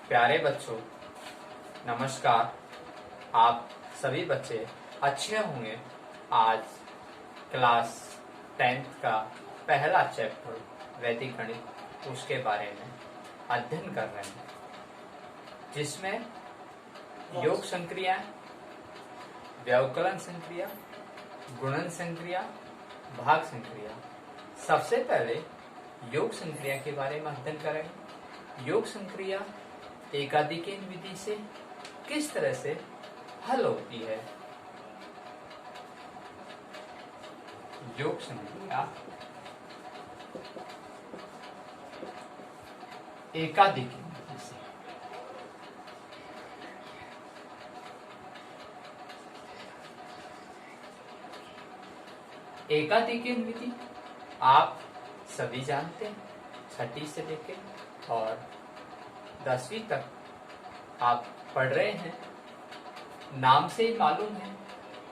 प्यारे बच्चों, नमस्कार। आप सभी बच्चे अच्छे होंगे। आज क्लास 10th का पहला चैप्टर वैदिक गणित, उसके बारे में अध्ययन कर रहे हैं, जिसमें योग संक्रिया, व्यवकलन संक्रिया, गुणन संक्रिया, भाग संक्रिया। सबसे पहले योग संक्रिया के बारे में अध्ययन करेंगे। योग संक्रिया एकाधिकेन विधि से किस तरह से हल होती है। योग संक्रिया एकाधिकेन विधि से। एकाधिकेन विधि आप सभी जानते हैं, छठी से लेकर और 10वीं तक आप पढ़ रहे हैं। नाम से ही मालूम है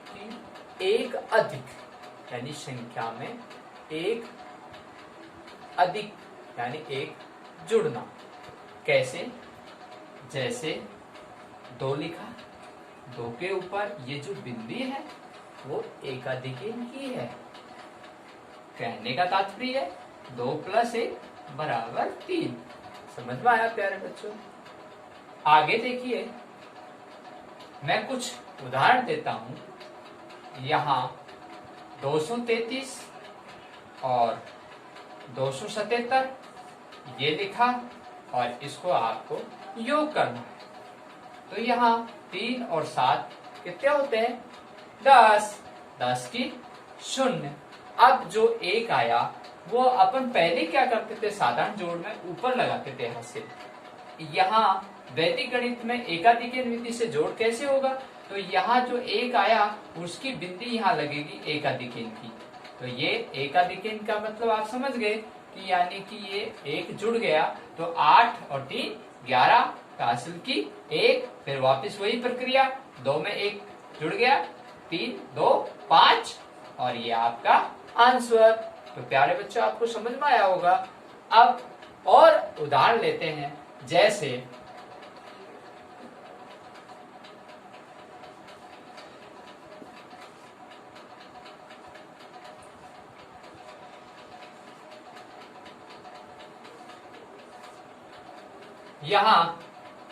कि एक अधिक यानी संख्या में एक अधिक यानी एक जुड़ना। कैसे? जैसे 2 लिखा, 2 के ऊपर ये जो बिंदी है वो एकाधिकेन की है। कहने का तात्पर्य है 2 + 1 = 3। समझ में आया प्यारे बच्चों? आगे देखिए, मैं कुछ उदाहरण देता हूं। यहाँ 233 और 277 ये लिखा और इसको आपको योग करना है। तो यहाँ 3 और 7 कितने होते हैं? 10। 10 की 0। अब जो 1 आया वो अपन पहले क्या करते थे? साधारण जोड़ में ऊपर लगाते थे हाथ से। यहाँ वैदिक गणित में एकाधिकेन विधि से जोड़ कैसे होगा? तो यहाँ जो 1 आया उसकी बिंदी यहाँ लगेगी एकाधिकेन की। तो ये एकाधिकेन का मतलब आप समझ गए कि यानी कि ये 1 जुड़ गया तो 8 और 3 11 का हासिल की 1। फिर वापस वही प्रक्रिया, 2 में 1 जुड़ गया, 3 2 5 और ये आपका आंसर। तो प्यारे बच्चों, आपको समझ में आया होगा। अब और उदाहरण लेते हैं। जैसे यहाँ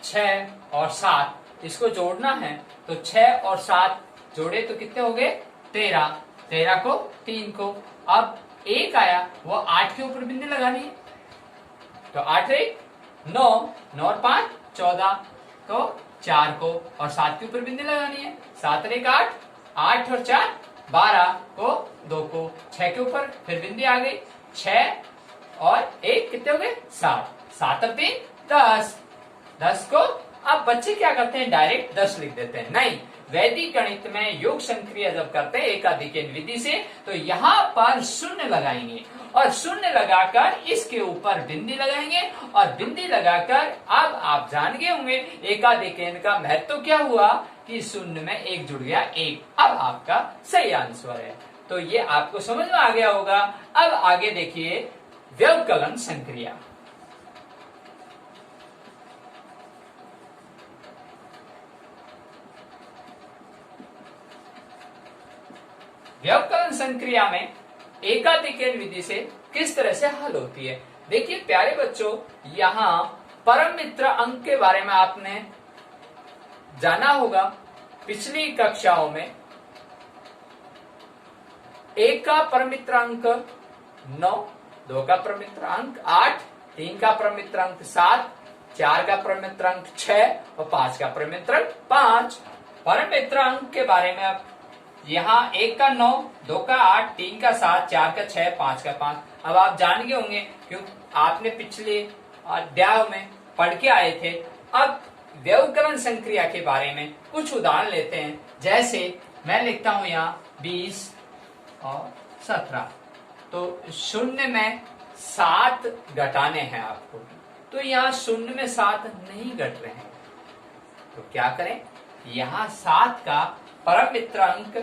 6 और 7 इसको जोड़ना है, तो 6 और 7 जोड़े तो कितने हो गए? 13। 13 को 3 को। अब 1 आया वो 8 के ऊपर बिंदी लगानी है, तो 8 1 9, 9 और 5 14, तो 4 को और 7 के ऊपर बिंदी लगानी है। 7 और 1 8, 8 और 4 12 को, 2 को 6 के ऊपर फिर बिंदी आ गई। 6 और 1 कितने हो गए? 7। 7 और 3 10। 10 को अब बच्चे क्या करते हैं? डायरेक्ट 10 लिख देते हैं। नहीं, वैदिक गणित में योग संक्रिया जब करते हैं एकाधिकेन विधि से, तो यहाँ पर 0 लगाएंगे और 0 लगाकर इसके ऊपर बिंदी लगाएंगे और बिंदी लगाकर अब आप जान गए होंगे एकाधिकेन का महत्व क्या हुआ कि 0 में 1 जुड़ गया, 1। अब आपका सही आंसर है। तो ये आपको समझ में आ गया होगा। अब आगे देखिए, व्यवकलन संक्रिया। व्यवकलन संक्रिया में एकाधिकेन विधि से किस तरह से हल होती है? देखिए प्यारे बच्चों, यहाँ परम मित्र अंक के बारे में आपने जाना होगा पिछली कक्षाओं में। 1 का परम मित्र अंक 9, 2 का परम मित्र अंक 8, 3 का परम मित्र अंक 7, 4 का परम मित्र अंक 6 और 5 का परम मित्र अंक 5। परम मित्र अंक के बारे में आप यहाँ 1 का 9, 2 का 8, 3 का 7, 4 का 6, 5 का 5। अब आप जान गए होंगे क्योंकि आपने पिछले अध्याय में पढ़ के आए थे। अब व्यवकलन संक्रिया के बारे में कुछ उदाहरण लेते हैं। जैसे मैं लिखता हूं यहाँ 20 और 17, तो 0 में 7 घटाने हैं आपको, तो यहाँ 0 में 7 नहीं घट रहे हैं, तो क्या करें? यहाँ 7 का परम मित्र अंक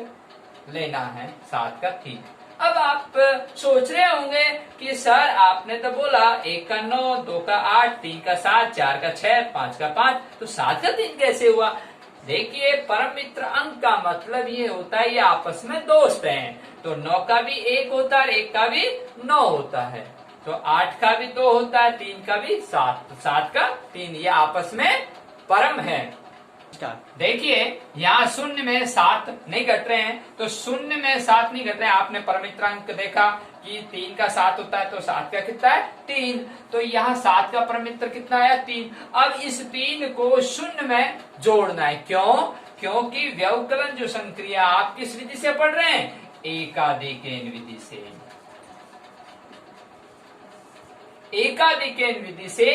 लेना है, 7 का 3। अब आप सोच रहे होंगे कि सर आपने तो बोला 1 का 9, 2 का 8, 3 का 7, 4 का 6, 5 का 5, तो 7 का 3 कैसे हुआ? देखिए परम मित्र अंक का मतलब ये होता है ये आपस में दोस्त हैं, तो 9 का भी 1 होता है, 1 का भी 9 होता है, तो 8 का भी 2 होता है, 3 का भी 7, तो 7 का 3, ये आपस में परम है। देखिए यहाँ शून्य में 7 नहीं घट रहे हैं, तो शून्य में 7 नहीं घट रहे हैं। आपने परमित्रांक देखा कि 3 का 7 होता है, तो 7 का कितना है 3, तो यहाँ 7 का परमित्र कितना आया 3। अब इस 3 को शून्य में जोड़ना है, क्यों? क्योंकि व्यवकलन जो संक्रिया आप किस विधि से पढ़ रहे हैं? एकाधिकेन विधि से। एकाधिकेन विधि से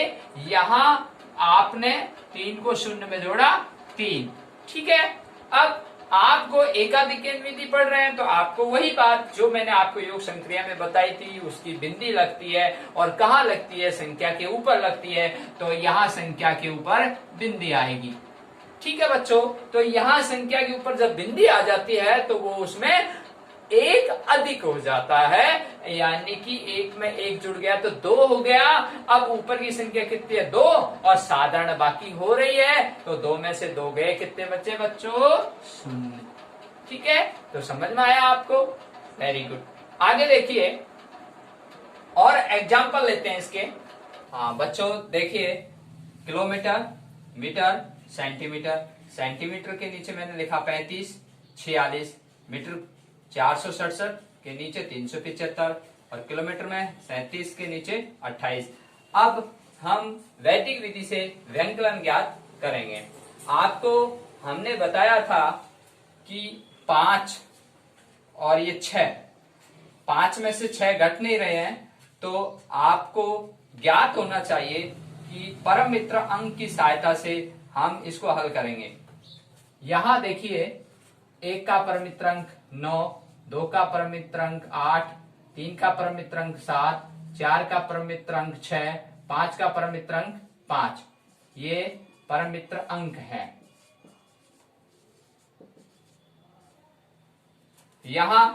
यहाँ आपने 3 को शून्य में जोड़ा 3, ठीक है। अब आपको एकाधिकेन विधि पढ़ रहे हैं, तो आपको वही बात जो मैंने आपको योग संक्रिया में बताई थी, उसकी बिंदी लगती है, और कहाँ लगती है? संख्या के ऊपर लगती है, तो यहाँ संख्या के ऊपर बिंदी आएगी, ठीक है बच्चों। तो यहाँ संख्या के ऊपर जब बिंदी आ जाती है तो वो उसमें एक अधिक हो जाता है, यानी कि 1 में 1 जुड़ गया तो 2 हो गया। अब ऊपर की संख्या कितनी है 2, और साधारण बाकी हो रही है, तो 2 में से 2 गए, कितने बच्चे बच्चों? 0, ठीक है। तो समझ में आया आपको? Very good. आगे देखिए और एग्जाम्पल लेते हैं इसके। हाँ बच्चों देखिए, किलोमीटर, मीटर, सेंटीमीटर। सेंटीमीटर के नीचे मैंने लिखा 35, 46, मीटर 467 के नीचे 375, और किलोमीटर में 37 के नीचे 28। अब हम वैदिक विधि से व्यंकलन ज्ञात करेंगे। आपको हमने बताया था कि 5 और ये 6, 5 में से 6 घट नहीं रहे हैं, तो आपको ज्ञात होना चाहिए कि परम मित्र अंक की सहायता से हम इसको हल करेंगे। यहां देखिए 1 का परम मित्रांक 9, 2 का परम मित्रांक 8, 3 का परम मित्रांक 7, 4 का परम मित्रांक 6, 5 का परम मित्रांक 5, ये परम मित्र अंक है। यहां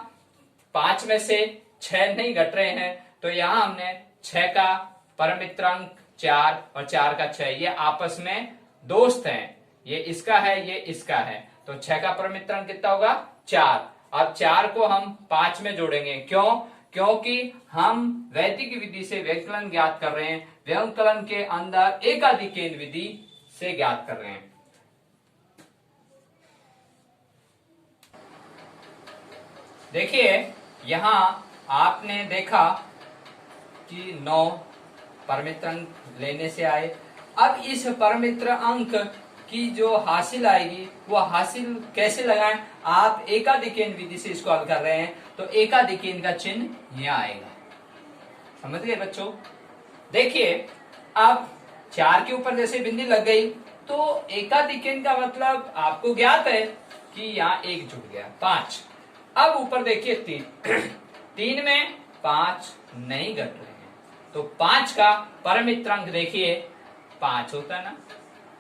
5 में से 6 नहीं घट रहे हैं, तो यहां हमने 6 का परम मित्रांक 4 और 4 का 6, ये आपस में दोस्त हैं, ये इसका है ये इसका है, तो 6 का परम मित्रांक कितना होगा 4। अब 4 को हम 5 में जोड़ेंगे, क्यों? क्योंकि हम वैदिक विधि से व्यंकलन ज्ञात कर रहे हैं, व्यंकलन के अंदर एकाधिकेन विधि से ज्ञात कर रहे हैं। देखिए यहां आपने देखा कि 9 परमित्र अंक लेने से आए। अब इस परमित्र अंक की जो हासिल आएगी वो हासिल कैसे लगाएं? आप एकाधिकेन विधि से इसको हल कर रहे हैं, तो एकाधिकेन का चिन्ह यहां आएगा, समझ गए बच्चों? देखिए अब 4 के ऊपर जैसे बिंदी लग गई, तो एकाधिकेन का मतलब आपको ज्ञात है कि यहाँ 1 जुड़ गया 5। अब ऊपर देखिए 3, 3 में 5 नहीं घट रहे हैं, तो 5 का परमित्रांक देखिए 5 होता है ना।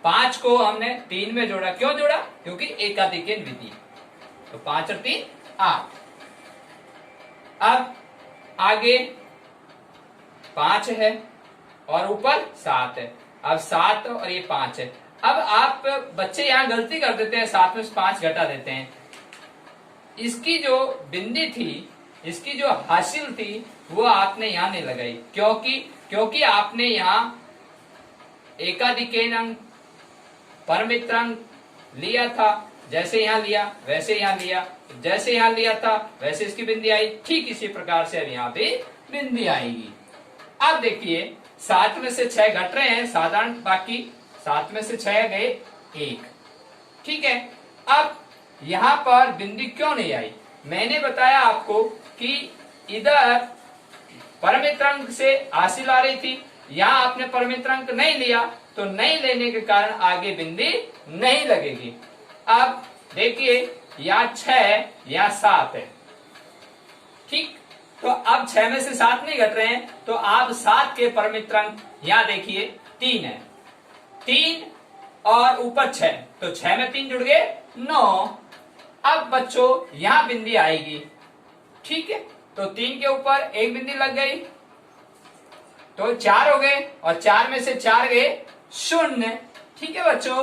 5 को हमने 3 में जोड़ा, क्यों जोड़ा? क्योंकि एकाधिकेन विधि, तो 5 और 3 8। अब आगे 5 है और ऊपर 7 है, अब 7 और ये 5 है। अब आप बच्चे यहां गलती कर देते हैं, 7 में से 5 घटा देते हैं। इसकी जो बिंदी थी, इसकी जो हासिल थी, वो आपने यहां नहीं लगाई, क्योंकि आपने यहां एकाधिकेन अंक परमित्रांक लिया था, जैसे यहां लिया वैसे यहां लिया, जैसे यहां लिया था वैसे इसकी बिंदी आई, ठीक इसी प्रकार से अब यहां भी बिंदी आएगी। अब देखिए 7 में से 6 घट रहे हैं, साधारण बाकी 7 में से 6 गए 1, ठीक है। अब यहां पर बिंदी क्यों नहीं आई? मैंने बताया आपको कि इधर परमित्रांक से हासिल आ रही थी, यहां आपने परमित्रांक नहीं लिया, तो नहीं लेने के कारण आगे बिंदी नहीं लगेगी। अब देखिए यहाँ 6 यहाँ 7 है, ठीक। तो अब 6 में से 7 नहीं घट रहे हैं, तो आप 7 के परमित्रांक यहाँ देखिए 3 है, 3 और ऊपर 6, तो 6 में 3 जुड़ गए 9। अब बच्चों यहां बिंदी आएगी, ठीक है। तो 3 के ऊपर एक बिंदी लग गई, तो 4 हो गए, और 4 में से 4 गए 0। ठीक है बच्चों।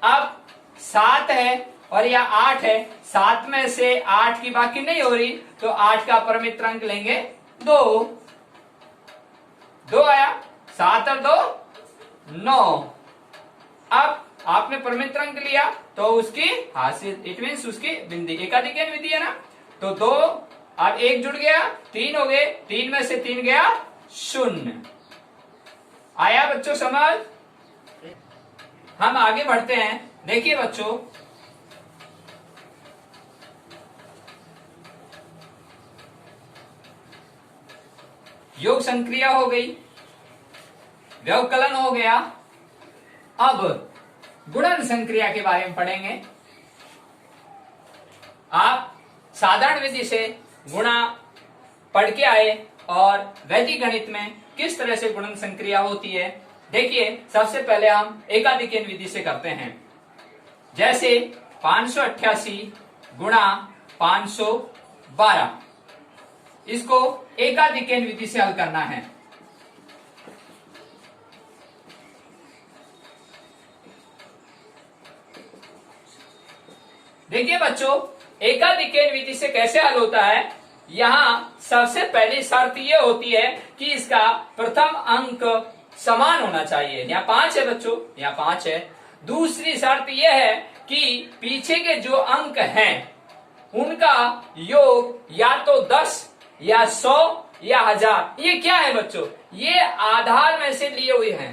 अब 7 है और यह 8 है, 7 में से 8 की बाकी नहीं हो रही, तो 8 का परमित्र अंक लेंगे 2। 2 आया, 7 और 2 9। अब आपने परमित्र अंक लिया तो उसकी हासिल, इट मीन्स उसकी बिंदी, एकाधिकन विधि है ना, तो 2, अब 1 जुड़ गया, 3 हो गए, 3 में से 3 गया 0। आया बच्चों समझ? हम आगे बढ़ते हैं। देखिए बच्चों, योग संक्रिया हो गई, व्यवकलन हो गया। अब गुणन संक्रिया के बारे में पढ़ेंगे। आप साधारण विधि से गुणा पढ़ के आए और वैदिक गणित में किस तरह से गुणन संक्रिया होती है। देखिए, सबसे पहले हम एकाधिकन विधि से करते हैं। जैसे 588 गुणा 512, इसको एकाधिकन विधि से हल करना है। देखिए बच्चों, एकाधिकन विधि से कैसे हल होता है। यहां सबसे पहली शर्त यह होती है कि इसका प्रथम अंक समान होना चाहिए। यहाँ 5 है बच्चों, यहाँ 5 है। दूसरी शर्त यह है कि पीछे के जो अंक हैं उनका योग या तो 10 या 100 या 1000। ये क्या है बच्चों? ये आधार में से लिए हुए हैं।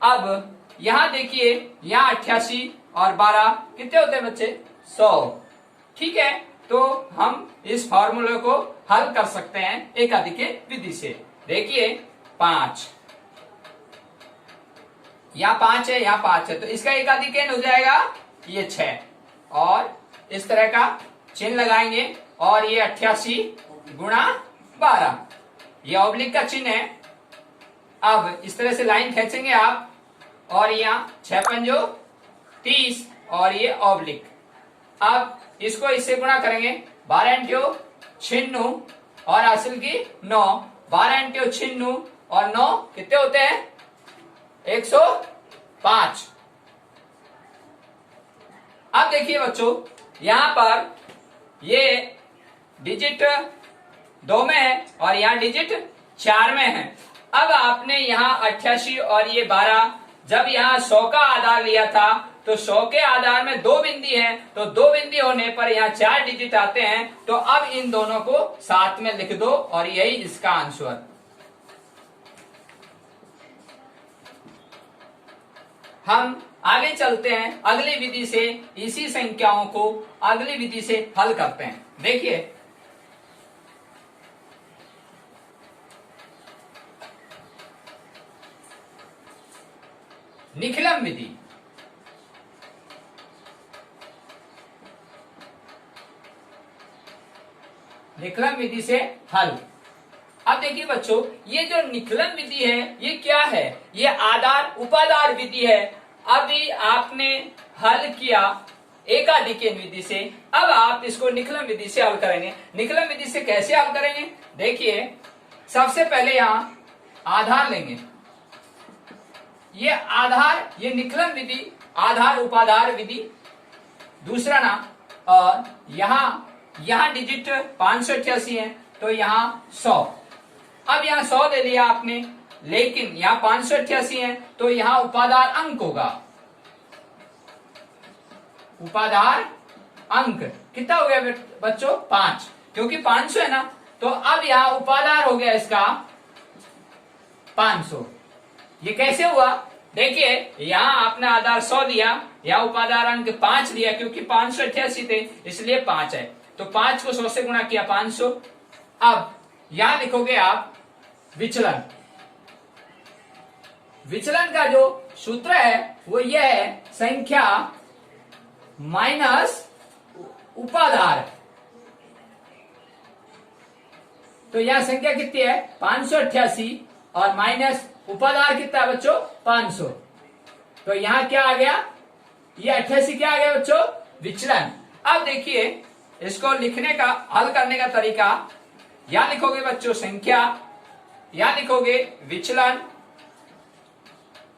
अब यहां देखिए, यहां 88 और 12 कितने होते हैं बच्चे? 100। ठीक है, तो हम इस फॉर्मूले को हल कर सकते हैं एकाधिकन विधि से। देखिए 5, यहां 5 है, यहां 5 है, तो इसका एकाधिकन हो जाएगा ये 6, और इस तरह का चिन्ह लगाएंगे, और ये 88 गुणा 12, ये ऑब्लिक का चिन्ह है। अब इस तरह से लाइन खींचेंगे आप, और यहाँ 6 पंजो 30, और ये ऑब्लिक। अब इसको इससे गुणा करेंगे, 12 इंटू 96 और हासिल की 9, 12 इंटू 96 और 9 कितने होते हैं? 105। अब देखिए बच्चों, यहां पर ये डिजिट 2 में है और यहां डिजिट 4 में है। अब आपने यहां 88 और ये 12, जब यहां 100 का आधार लिया था तो 100 के आधार में 2 बिंदी हैं, तो 2 बिंदी होने पर यहाँ 4 डिजिट आते हैं। तो अब इन दोनों को साथ में लिख दो और यही इसका आंसर। हम आगे चलते हैं, अगली विधि से इसी संख्याओं को अगली विधि से हल करते हैं। देखिए, निखिलम विधि। निखिलम विधि से हल। अब देखिए बच्चों, ये जो निखिलम विधि है ये क्या है? ये आधार उपाधार विधि है। अभी आपने हल किया एकाधिकन विधि से, अब आप इसको निखिलम विधि से हल करेंगे। निखिलम विधि से कैसे हल करेंगे? देखिए, सबसे पहले यहां आधार लेंगे। ये आधार, ये निखिलम विधि आधार उपाधार विधि दूसरा नाम। और यहां डिजिट 588 है, तो यहां 100। अब यहां 100 ले लिया आपने, लेकिन यहां 588 है, तो यहां उपाधार अंक होगा। उपाधार अंक कितना हो गया बच्चों? 5, क्योंकि 500 है ना, तो अब यहां उपाधार हो गया इसका 500। ये कैसे हुआ? देखिए, यहां आपने आधार 100 दिया, यहां उपाधार अंक 5 दिया, क्योंकि 588 थे इसलिए 5 है, तो 5 को 100 से गुणा किया 500। अब यहां लिखोगे आप विचलन। विचलन का जो सूत्र है वो यह है, संख्या माइनस उपाधार। तो यहां संख्या कितनी है? 588, और माइनस उपाधार कितना है बच्चों? 500। तो यहां क्या आ गया? ये 88 क्या आ गया बच्चों? विचलन। अब देखिए, इसको लिखने का, हल करने का तरीका, यहां लिखोगे बच्चों संख्या, यहां लिखोगे विचलन,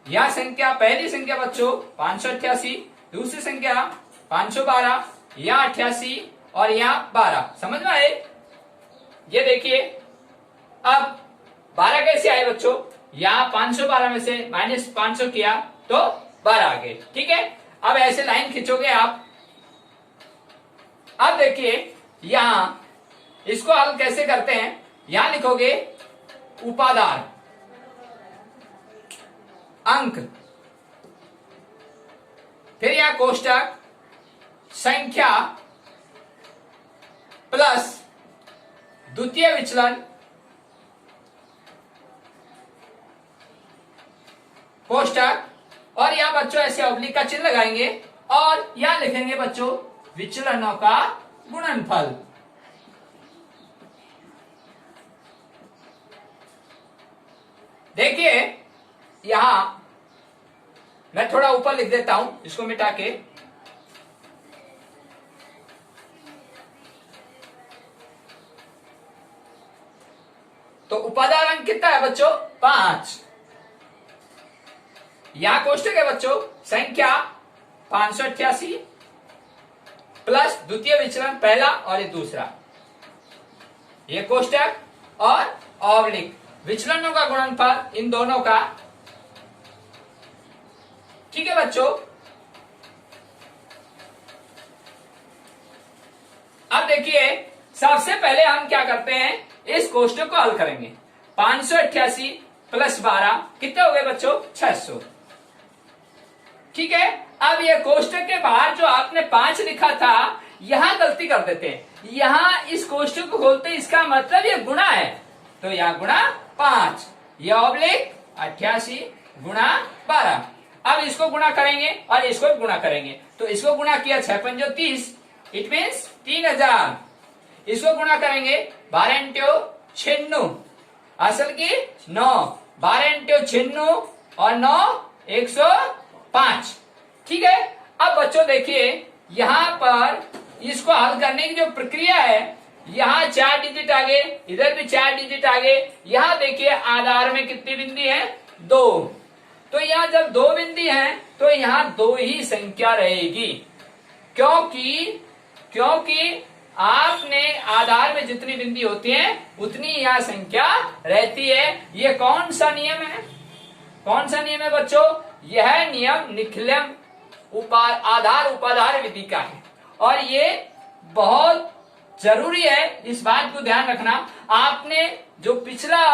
यहां संख्या, पहली संख्या बच्चों 588, दूसरी संख्या 512, यहां 88 और यहां 12। समझ में आए? ये देखिए अब 12 कैसे आए बच्चों, यहां 512 में से -500 किया तो 12 आ गए। ठीक है, अब ऐसे लाइन खींचोगे आप। अब देखिए यहां इसको हल कैसे करते हैं, यहां लिखोगे उपादान अंक, फिर यहां कोष्टक संख्या प्लस द्वितीय विचलन कोष्टक, और यहां बच्चों ऐसे ऑब्लिक का चिन्ह लगाएंगे और यहां लिखेंगे बच्चों विचलनों का गुणनफल। देखिए यहां मैं थोड़ा ऊपर लिख देता हूं, इसको मिटा के। तो उपादान अंक कितना है बच्चों 5, यहां कोष्टक है बच्चों संख्या 588 प्लस द्वितीय विचलन पहला और ये दूसरा, ये कोष्टक और ऑब्लिक विचलनों का गुणनफल इन दोनों का। ठीक है बच्चों, अब देखिए सबसे पहले हम क्या करते हैं, इस कोष्टक को हल करेंगे। 588 प्लस 12 कितने हो गए बच्चों 600। ठीक है, अब ये कोष्टक के बाहर जो आपने 5 लिखा था यहां गलती कर देते हैं, यहां इस कोष्टक को खोलते इसका मतलब ये गुणा है, तो यहां गुणा 5, ये ऑब्लिक 88 गुणा 12। अब इसको गुणा करेंगे और इसको गुणा करेंगे, तो इसको गुणा किया 6 पंजो 30, इट मीन्स 3000। इसको गुणा करेंगे 12 इंटू 96, असल की 9, 12 इंटू 96 और 9 105। ठीक है, अब बच्चों देखिए यहां पर इसको हल करने की जो प्रक्रिया है, यहां 4 डिजिट आगे, इधर भी 4 डिजिट आगे, यहां देखिए आधार में कितनी बिंदी है 2, तो यहां जब 2 बिंदी हैं तो यहां 2 ही संख्या रहेगी, क्योंकि आपने आधार में जितनी बिंदी होती है उतनी यहां संख्या रहती है। ये कौन सा नियम है, कौन सा नियम है बच्चों, यह नियम निखिलम आधार उपाधार विधि का है, और ये बहुत जरूरी है, इस बात को ध्यान रखना। आपने जो पिछला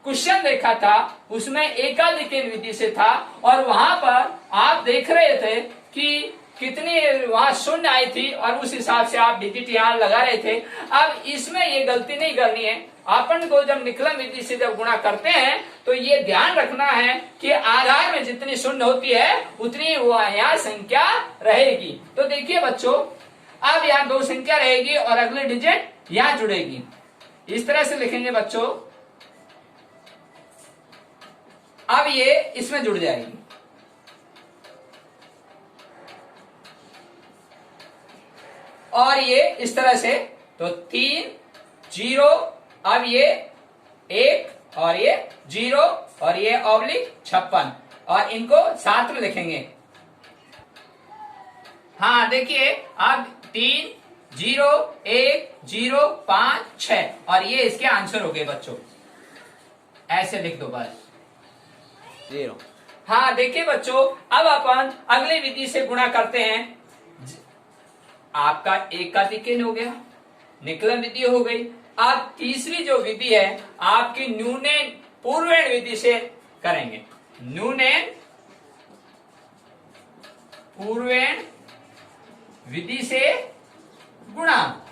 क्वेश्चन देखा था उसमें एकाधिकन विधि से था, और वहां पर आप देख रहे थे कि कितनी वहां शून्य आई थी और उस हिसाब से आप डिजिट यहां लगा रहे थे। अब इसमें ये गलती नहीं करनी है, अपन को जब निकलम विधि से जब गुणा करते हैं तो ये ध्यान रखना है कि आधार में जितनी शून्य होती है उतनी यहाँ संख्या रहेगी। तो देखिए बच्चों अब यहाँ 2 संख्या रहेगी और अगले डिजिट यहाँ जुड़ेगी, इस तरह से लिखेंगे बच्चों। अब ये इसमें जुड़ जाएगी, और ये इस तरह से, तो 3 0, अब ये 1 और ये 0 और ये ऑब्लिक 56, और इनको साथ में लिखेंगे। हाँ देखिए अब 3 0 1 0 5 6, और ये इसके आंसर हो गए बच्चों, ऐसे लिख दो बस 0। हाँ देखिए बच्चों अब अपन अगली विधि से गुणा करते हैं। आपका एकाधिकन हो गया, निकलन विधि हो गई। अब तीसरी जो विधि है आपकी न्यूनन पूर्वेण विधि से करेंगे, न्यूनन पूर्वेण विधि से गुणा।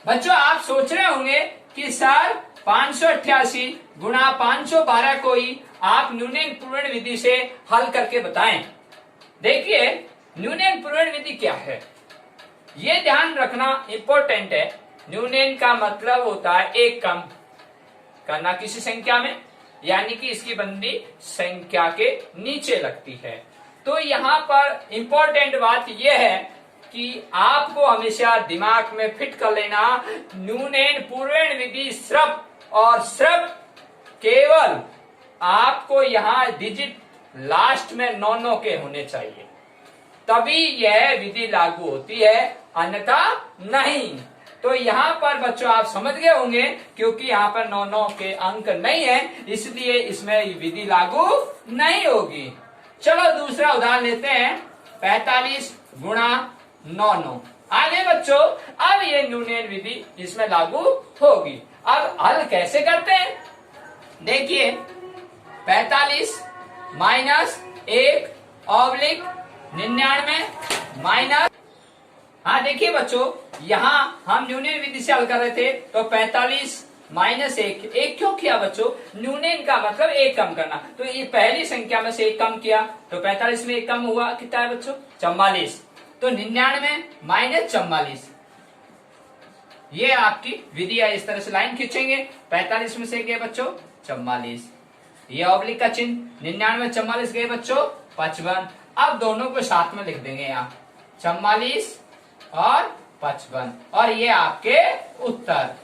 बच्चों आप सोच रहे होंगे कि सर 588 गुणा 512 को ही आप न्यूनन पूर्वेण विधि से हल करके बताएं। देखिए न्यूनन पूर्वेण विधि क्या है ये ध्यान रखना इंपॉर्टेंट है। न्यूनन का मतलब होता है एक कम करना किसी संख्या में, यानी कि इसकी बंदी संख्या के नीचे लगती है। तो यहाँ पर इंपॉर्टेंट बात यह है कि आपको हमेशा दिमाग में फिट कर लेना, न्यूनैन पूर्वेण विधि स्रप और स्रप केवल आपको यहां डिजिट लास्ट में 9 के होने चाहिए, तभी यह विधि लागू होती है, अन्यथा नहीं। तो यहाँ पर बच्चों आप समझ गए होंगे, क्योंकि यहाँ पर 9 के अंक नहीं है, इसलिए इसमें विधि लागू नहीं होगी। चलो दूसरा उदाहरण लेते हैं, 45 गुणा 9। आगे बच्चों अब ये न्यूनैन विधि इसमें लागू होगी। अब हल कैसे करते हैं, देखिए 45 माइनस 1 ऑब्लिक 99 माइनस, हाँ देखिए बच्चों यहाँ हम न्यूनैन विधि से हल कर रहे थे, तो 45 माइनस 1, एक क्यों किया बच्चों, न्यूनैन का मतलब एक कम करना, तो ये पहली संख्या में से एक कम किया, तो 45 में एक कम हुआ, कितना है बच्चों 44, तो 99 माइनस 44, ये आपकी विधि है। इस तरह से लाइन खींचेंगे, 45 में से गए बच्चों 44, ये ऑब्लिक का चिन्ह, 99 44 गए बच्चों 55। अब दोनों को साथ में लिख देंगे यहाँ 44 और 55, और ये आपके उत्तर।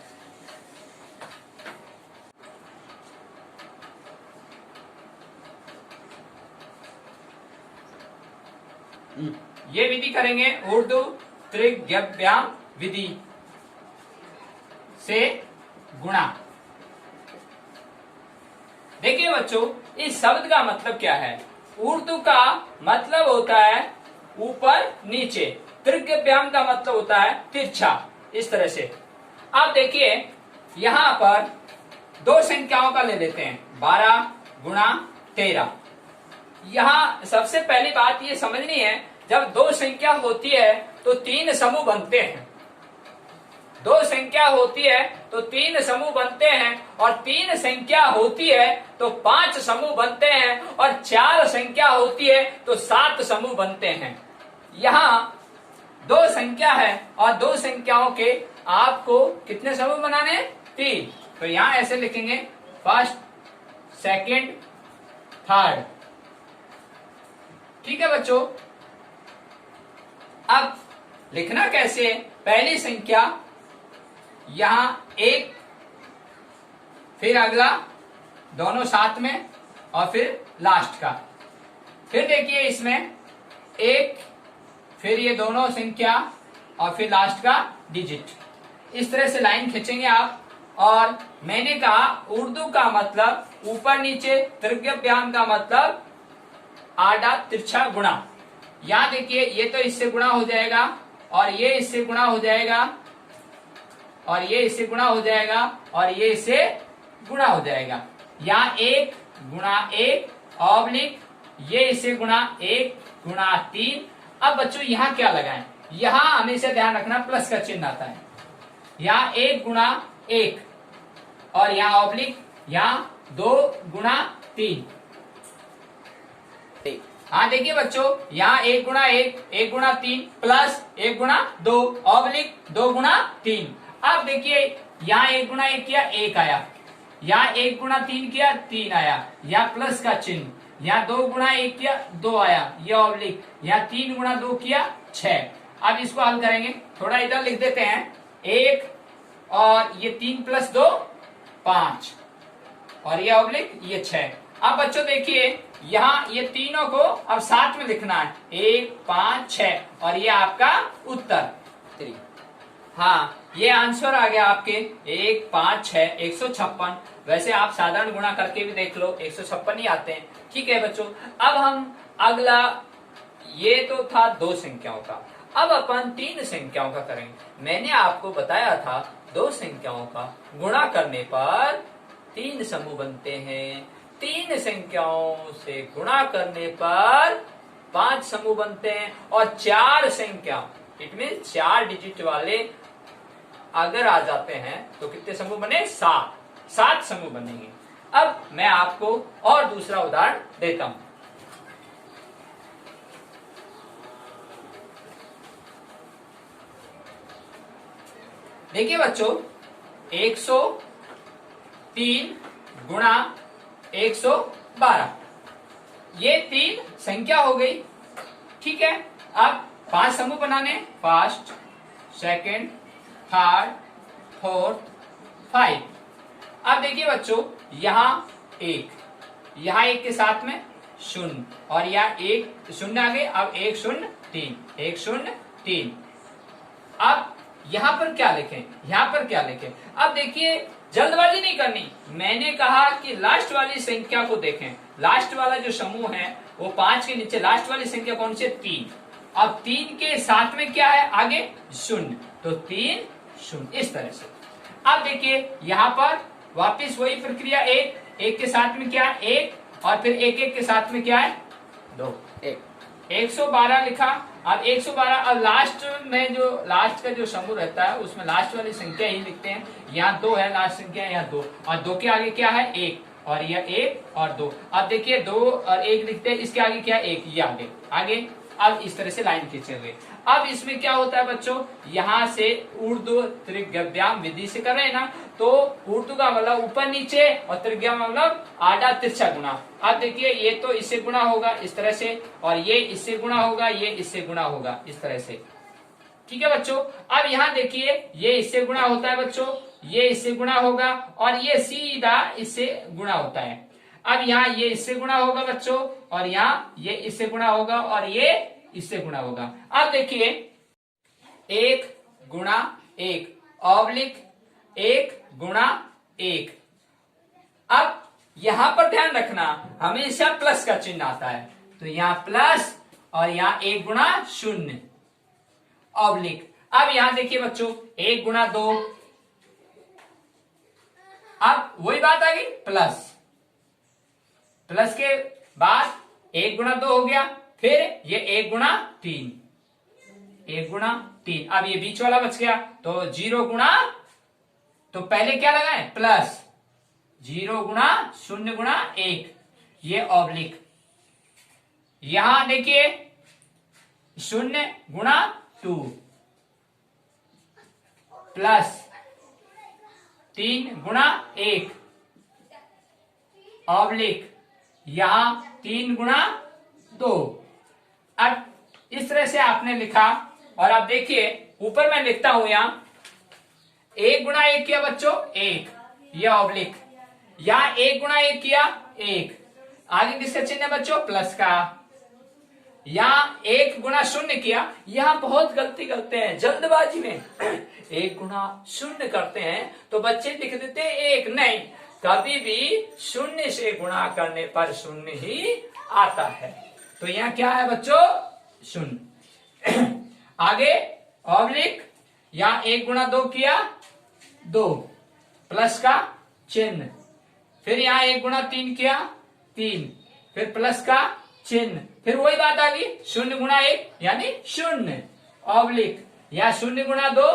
ये विधि करेंगे उर्दू त्रिज्ञव्याम विधि से गुणा। देखिए बच्चों इस शब्द का मतलब क्या है, उर्दू का मतलब होता है ऊपर नीचे, त्रिज्ञव्याम का मतलब होता है तिरछा, इस तरह से। अब देखिए यहां पर दो संख्याओं का ले लेते हैं, 12 गुणा 13। यहां सबसे पहली बात ये समझनी है, जब दो संख्या होती है तो 3 समूह बनते हैं, दो संख्या होती है तो 3 समूह बनते हैं, और 3 संख्या होती है तो 5 समूह बनते हैं, और 4 संख्या होती है तो 7 समूह बनते हैं। यहाँ दो संख्या है और दो संख्याओं के आपको कितने समूह बनाने हैं, 3, तो यहां ऐसे लिखेंगे फर्स्ट सेकंड थर्ड, ठीक है बच्चों। अब लिखना कैसे, पहली संख्या यहां 1, फिर अगला दोनों साथ में, और फिर लास्ट का, फिर देखिए इसमें 1, फिर ये दोनों संख्या, और फिर लास्ट का डिजिट, इस तरह से लाइन खींचेंगे आप। और मैंने कहा उर्दू का मतलब ऊपर नीचे, त्रिज्ञव्याम का मतलब आड़ा तिरछा गुणा। यहां देखिए ये तो इससे गुणा हो जाएगा, और ये इससे गुणा हो जाएगा, और ये इससे गुणा हो जाएगा, और ये इससे गुणा हो जाएगा। यहाँ 1 गुणा 1 ऑब्लिक, ये इससे गुणा 1 गुणा 3। अब बच्चों यहाँ क्या लगाएं, यहाँ हमेशा ध्यान रखना प्लस का चिन्ह आता है, यहाँ 1 गुणा 1, और यहाँ ऑब्लिक, यहाँ 2 गुणा 3। हाँ देखिए बच्चों यहाँ 1 गुणा 1, 1 गुणा 3 प्लस 1 गुणा 2 ऑब्लिक 2 गुणा 3। अब देखिए यहाँ 1 गुणा 1 किया 1 आया, यहाँ 1 गुणा 3 किया 3 आया, यहाँ प्लस का चिन्ह, यहाँ 2 गुणा 1 किया 2 आया, ये ऑब्लिक, यहाँ 3 गुणा 2 किया 6। अब इसको हल करेंगे, थोड़ा इधर लिख देते हैं 1, और ये 3 प्लस 2 5, और ये ऑब्लिक ये 6। अब बच्चों देखिए यहाँ ये तीनों को अब साथ में लिखना है, 1 5 6, और ये आपका उत्तर 3। हाँ ये आंसर आ गया आपके 1 5 6 156। वैसे आप साधारण गुणा करके भी देख लो, 156 ही आते हैं, ठीक है बच्चों। अब हम अगला, ये तो था दो संख्याओं का, अब अपन 3 संख्याओं का करेंगे। मैंने आपको बताया था दो संख्याओं का गुणा करने पर 3 समूह बनते हैं, 3 संख्याओं से गुणा करने पर 5 समूह बनते हैं, और 4 संख्या, इट मीन 4 डिजिट वाले अगर आ जाते हैं तो कितने समूह बने, 7 समूह बनेंगे। अब मैं आपको और दूसरा उदाहरण देता हूं। देखिए बच्चों 103 गुणा 112, ये 3 संख्या हो गई, ठीक है। अब 5 समूह बनाने, फर्स्ट, सेकंड, थर्ड, फोर्थ, 5। अब देखिए बच्चों, यहाँ 1, यहाँ 1 के साथ में 0 और यहाँ 1 0 आ गए। अब 1 0 3, 1 0 3। अब यहाँ पर क्या लिखें, यहाँ पर क्या लिखें? अब देखिए, जल्दबाजी नहीं करनी। मैंने कहा कि लास्ट वाली संख्या को देखें। लास्ट वाला जो समूह है वो 5 के नीचे लास्ट वाली संख्या कौन सी है? 3। अब 3 के साथ में क्या है? आगे 0, तो 3 0 इस तरह से। अब देखिए यहाँ पर वापिस वही प्रक्रिया, 1 के साथ में क्या है? 1 और फिर 1 के साथ में क्या है? 2, 112 लिखा। अब 112, अब लास्ट में जो लास्ट का जो समूह रहता है उसमें लास्ट वाली संख्या ही लिखते हैं। यहाँ 2 है लास्ट संख्या, यहाँ 2 और 2 के आगे क्या है? 1 और यह 1 और 2। अब देखिए 2 और 1 लिखते हैं, इसके आगे क्या है? 1, ये आगे। अब इस तरह से लाइन खींचेंगे। अब इसमें क्या होता है बच्चों, यहाँ से ऊर्ध्व त्रिज्याम विधि से कर रहे हैं ना, तो ऊर्ध्व का मतलब ऊपर नीचे और त्रिज्या मतलब आधा तिरछा गुणा। अब देखिए ये तो इससे गुणा होगा इस तरह से, और ये इससे गुणा होगा, ये इससे गुणा होगा इस तरह से। ठीक है बच्चों। अब यहाँ देखिए ये इससे गुणा होता है बच्चों, ये इससे गुणा होगा और ये सीधा इससे गुणा होता है। अब यहाँ ये इससे गुणा होगा बच्चों, और यहाँ ये इससे गुणा होगा और ये इससे गुणा होगा। अब देखिए 1 गुणा 1 ऑब्लिक 1 गुणा 1। अब यहां पर ध्यान रखना, हमेशा प्लस का चिन्ह आता है, तो यहाँ प्लस और यहाँ 1 गुणा 0 ऑब्लिक। अब यहां देखिए बच्चों 1 गुणा 2, अब वही बात आ गई, प्लस के बाद 1 गुणा 2 हो गया, फिर ये 1 गुणा 3, 1 गुणा 3। अब ये बीच वाला बच गया, तो 0 गुणा, तो पहले क्या लगाए? प्लस, 0 गुणा 0 गुणा 1, ये ऑब्लिक। यहां देखिए 0 गुणा 2 प्लस 3 गुणा 1 ऑब्लिक, यहां 3 गुणा 2। अब इस तरह से आपने लिखा, और अब देखिए ऊपर मैं लिखता हूं यहां 1 गुणा 1 किया बच्चों 1, यह ऑब्लिक। यहां 1 गुणा 1 किया 1, आगे किसका चिन्ह है बच्चों? प्लस का। यहां 1 गुणा 0 किया, यहां बहुत गलती करते हैं जल्दबाजी में 1 गुणा 0 करते हैं तो बच्चे लिख देते हैं 1, नहीं, कभी भी 0 से गुणा करने पर 0 ही आता है। तो यहाँ क्या है बच्चों? 0। आगे ऑब्लिक, यहाँ 1 गुणा 2 किया 2, प्लस का चिन्ह, फिर यहाँ 1 गुणा 3 किया 3, फिर प्लस का चिन्ह, फिर वही बात आ गई 0 गुणा 1 यानी 0 ऑब्लिक, या 0 गुणा 2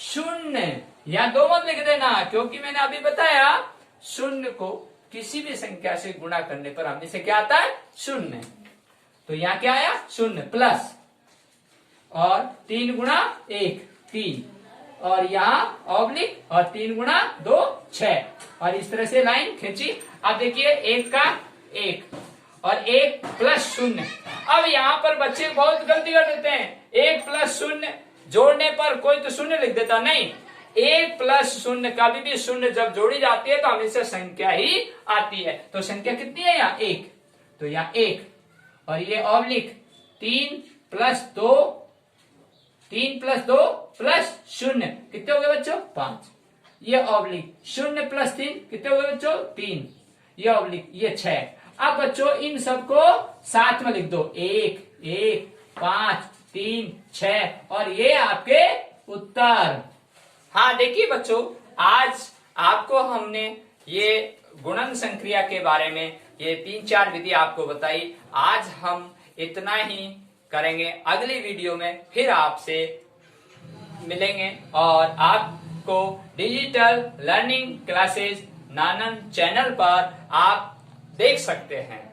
0, या 2 मत लिख देना, क्योंकि मैंने अभी बताया 0 को किसी भी संख्या से गुणा करने पर हमेशा क्या आता है? 0। तो यहाँ क्या आया? 0 प्लस, और 3 गुणा 1 3, और यहाँ ऑब्लिक, और 3 गुणा 2 6, और इस तरह से लाइन खींची। अब देखिए 1 का 1 और 1 प्लस 0। अब यहाँ पर बच्चे बहुत गलती कर देते हैं, 1 प्लस 0 जोड़ने पर कोई तो 0 लिख देता, नहीं, 1 प्लस 0, कभी भी 0 जब जोड़ी जाती है तो हमेशा संख्या ही आती है। तो संख्या कितनी है यहाँ? 1, तो यहाँ 1, और ये ऑब्लिक 3 प्लस 2 प्लस 0 कितने हो गए बच्चों? 5, ये ऑब्लिक 0 प्लस 3 कितने हो गए बच्चों? 3, ये ऑब्लिक, ये 6। अब बच्चों इन सबको साथ में लिख दो, 1 1 5 3 6, और ये आपके उत्तर। हाँ देखिए बच्चों, आज आपको हमने ये गुणन संक्रिया के बारे में ये 3-4 विधि आपको बताई। आज हम इतना ही करेंगे, अगली वीडियो में फिर आपसे मिलेंगे, और आपको डिजिटल लर्निंग क्लासेस नानन चैनल पर आप देख सकते हैं।